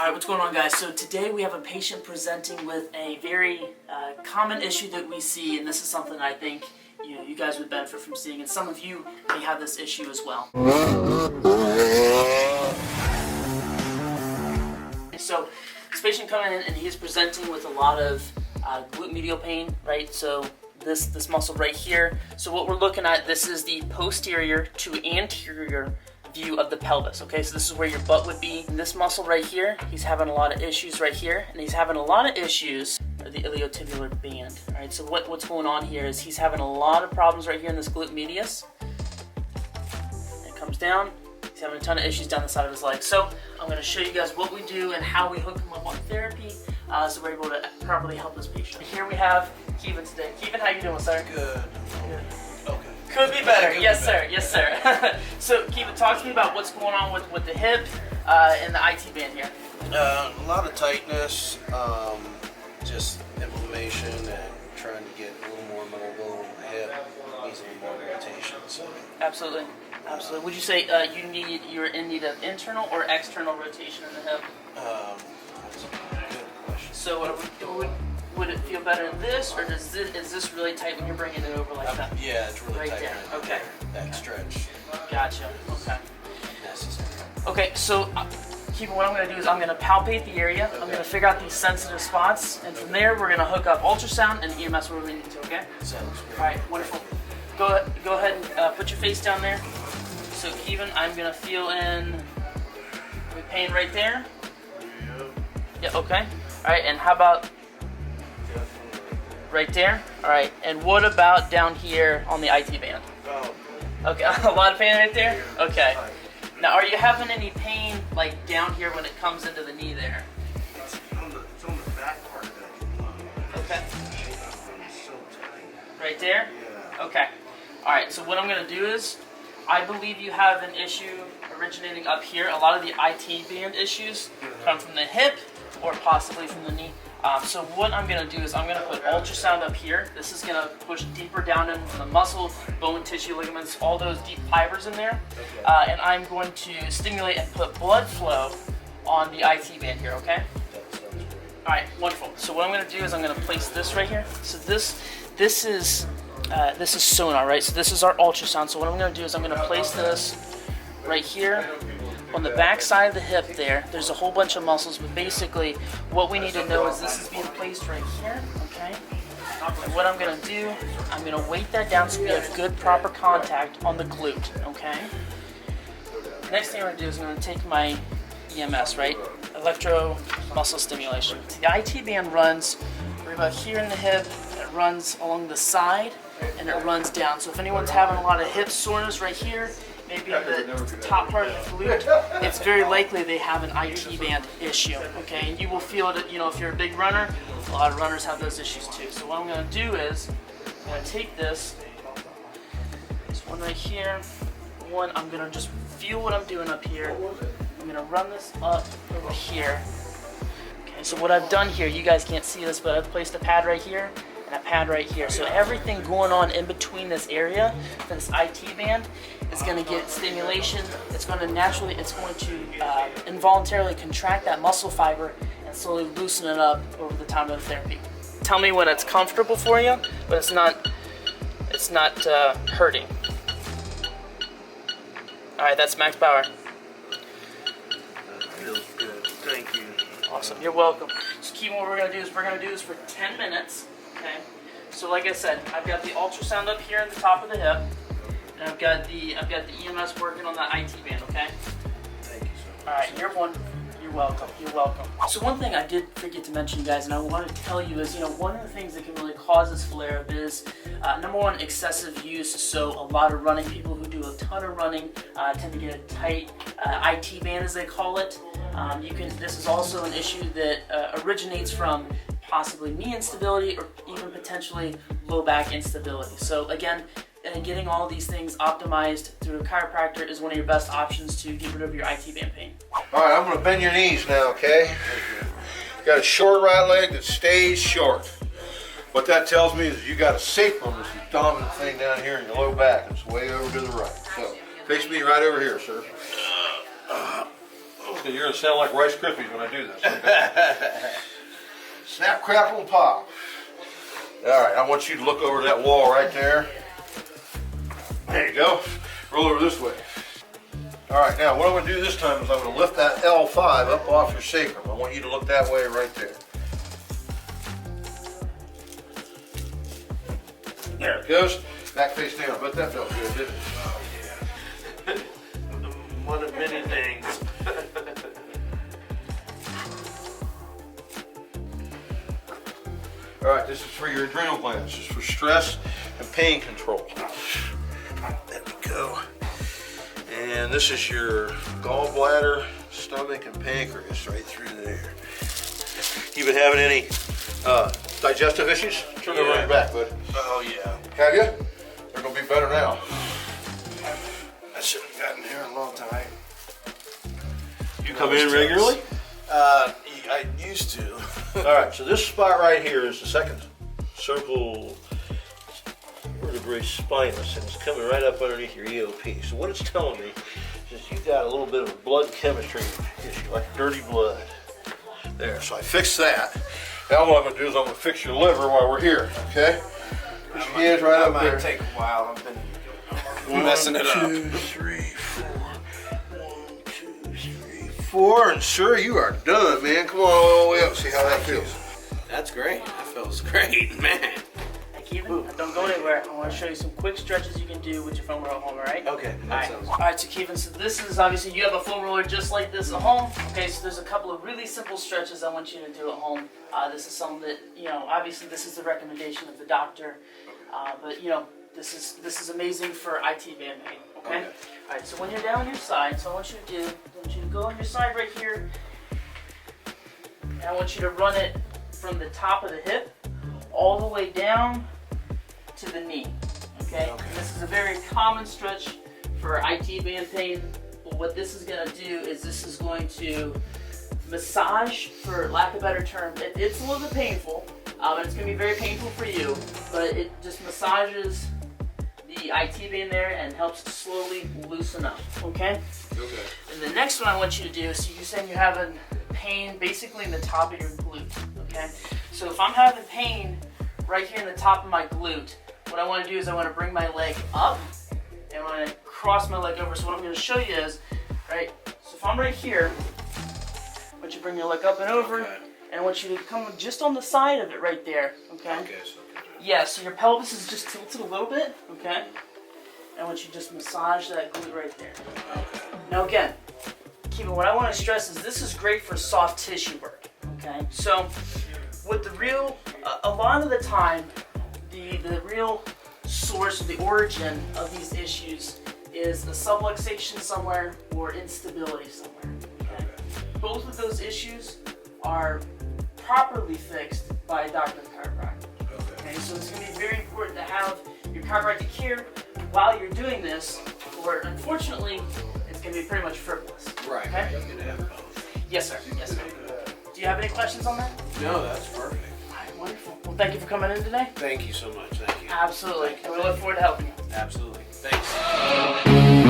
Alright, what's going on, guys? So today we have a patient presenting with a very common issue that we see, and this is something I think you guys would benefit from seeing, and some of you may have this issue as well. So this patient coming in and he's presenting with a lot of glute medial pain, right? So this muscle right here. So what we're looking at, this is the posterior to anterior view of the pelvis. Okay, so this is where your butt would be. And this muscle right here, he's having a lot of issues right here, and he's having a lot of issues with the iliotibial band. All right, so what's going on here is he's having a lot of problems right here in this glute medius. It comes down. He's having a ton of issues down the side of his leg. So I'm going to show you guys what we do and how we hook him up on therapy, so we're able to properly help this patient. Here we have Kevin today. Kevin, how you doing, sir? Good. Okay. Could be better. Yes, sir. Yes, sir. So, Kevin, talk to me about what's going on with the hip and the IT band here. A lot of tightness, just inflammation, and trying to get a little more mobile. Hip needs a little more rotation. So. Absolutely. Absolutely. Would you say you're in need of internal or external rotation in the hip? That's a good question. So, would it feel better in this, or is this really tight when you're bringing it over like that? Yeah, it's really right tight. There. Right okay. There. That stretch. Gotcha. Okay. Necessary. Okay, so Keeper, what I'm going to do is I'm going to palpate the area. Okay. I'm going to figure out these sensitive spots, and from there we're going to hook up ultrasound and EMS where we need to. Okay. Sounds great. All right. Wonderful. Go ahead and put your face down there. So Kevin, I'm going to feel in the pain right there. Yeah. Okay. All right. And how about right there? All right. And what about down here on the IT band? Okay. A lot of pain right there? Okay. Now, are you having any pain like down here when it comes into the knee there? It's on the back part of that. Okay. It's so tight. Right there? Yeah. Okay. All right. So what I'm going to do is, I believe you have an issue originating up here. A lot of the IT band issues come from the hip or possibly from the knee. So what I'm going to do is I'm going to put ultrasound up here. This is going to push deeper down into the muscle, bone, tissue, ligaments, all those deep fibers in there. And I'm going to stimulate and put blood flow on the IT band here, okay? All right, wonderful. So what I'm going to do is I'm going to place this right here. So this is sonar, right? So this is our ultrasound. So what I'm going to do is I'm going to place this right here. On the back side of the hip there's a whole bunch of muscles, but basically what we need to know is this is being placed right here, okay? And what I'm going to do, I'm going to weight that down so we have good proper contact on the glute, okay? Next thing I'm going to do is I'm going to take my EMS, right? Electro muscle stimulation. The IT band runs right about here in the hip, and it runs along the side, and it runs down. So if anyone's having a lot of hip soreness right here, maybe the top part of the glute, it's very likely they have an IT band issue, okay? And you will feel it, if you're a big runner, a lot of runners have those issues too. So what I'm going to do is, I'm going to take this one right here, I'm going to just feel what I'm doing up here. I'm going to run this up over here. Okay, so what I've done here, you guys can't see this, but I've placed a pad right here and a pad right here. So everything going on in between this area, this IT band, is going to get stimulation. It's going to involuntarily contract that muscle fiber and slowly loosen it up over the time of the therapy. Tell me when it's comfortable for you, but it's not hurting. All right, that's max power. That feels good. Thank you. Awesome. You're welcome. So, Keith, what we're going to do is we're going to do this for 10 minutes. Okay. So, like I said, I've got the ultrasound up here at the top of the hip, and I've got the EMS working on the IT band. Okay. Thank you so much. All right. You're welcome. You're welcome. So one thing I did forget to mention, you guys, and I wanted to tell you is, one of the things that can really cause this flare-up is, number one, excessive use. So a lot of running, people who do a ton of running tend to get a tight IT band, as they call it. This is also an issue that originates from possibly knee instability or even potentially low back instability. So again, getting all these things optimized through a chiropractor is one of your best options to get rid of your IT band pain. All right, I'm going to bend your knees now, okay? Got a short right leg that stays short. What that tells me is you got a sacrum, this dominant thing down here in your low back. It's way over to the right. So face me right over here, sir. Because you're going to sound like Rice Krispies when I do this. Okay? Snap, crackle, and pop. All right, I want you to look over that wall right there. There you go. Roll over this way. All right, now what I'm going to do this time is I'm going to lift that L5 up off your sacrum. I want you to look that way right there. There it goes. Back face down. I bet that felt good, didn't it? Oh, yeah. One of many things. All right, this is for your adrenal glands. This is for stress and pain control. There we go. And this is your gallbladder, stomach, and pancreas right through there. You been having any digestive issues? Turn over on your back, bud. Oh, yeah. Have you? They're going to be better now. I should have gotten here a long time. You come in regularly? I used to. All right, so this spot right here is the second cervical vertebrae spinous, and it's coming right up underneath your EOP. So what it's telling me is you got a little bit of a blood chemistry issue, like dirty blood. There, so I fixed that. Now what I'm gonna do is I'm gonna fix your liver while we're here, okay? Put your hands right up there. That might take a while. I've been messing it up. 1, 2, 3, 4. 1, 2, 3, 4. And sir, you are done, man. Come on all the way up. See how that feels. That's great. That feels great, man. Hey, Kevin, don't go anywhere. I want to show you some quick stretches you can do with your foam roller at home, all right? Okay, that sounds good. All right, so Kevin, so this is obviously, you have a foam roller just like this at home. Okay, so there's a couple of really simple stretches I want you to do at home. This is something that, obviously this is the recommendation of the doctor. But, this is amazing for IT band pain, okay? All right, so when you're down on your side, so I want you to go on your side right here. And I want you to run it from the top of the hip all the way down to the knee, okay? This is a very common stretch for IT band pain, but what this is gonna do is this is going to massage, for lack of a better term. It's a little bit painful, and it's gonna be very painful for you, but it just massages the IT band there and helps to slowly loosen up, okay? Okay. And the next one I want you to do, so you're saying you're having pain basically in the top of your glute, okay? So if I'm having pain right here in the top of my glute, what I want to do is I want to bring my leg up and I want to cross my leg over. So what I'm going to show you is, right, so if I'm right here, I want you to bring your leg up and over, and I want you to come just on the side of it right there, okay? Okay, so Yeah, so your pelvis is just tilted a little bit, okay? And I want you to just massage that glute right there. okay. Now again, Kevin, what I want to stress is this is great for soft tissue work, okay? So, with the real, a lot of the time, the real source, the origin of these issues is a subluxation somewhere or instability somewhere, okay? Both of those issues are properly fixed by a doctor of chiropractic, okay? So it's going to be very important to have your chiropractic care while you're doing this, or unfortunately, it's going to be pretty much frivolous. Right. Okay? You can have both. Yes, sir. Yes, sir. Do you have any questions on that? No, that's perfect. All right, wonderful. Well, thank you for coming in today. Thank you so much. Thank you. Absolutely. And we look forward to helping you. Absolutely. Thanks.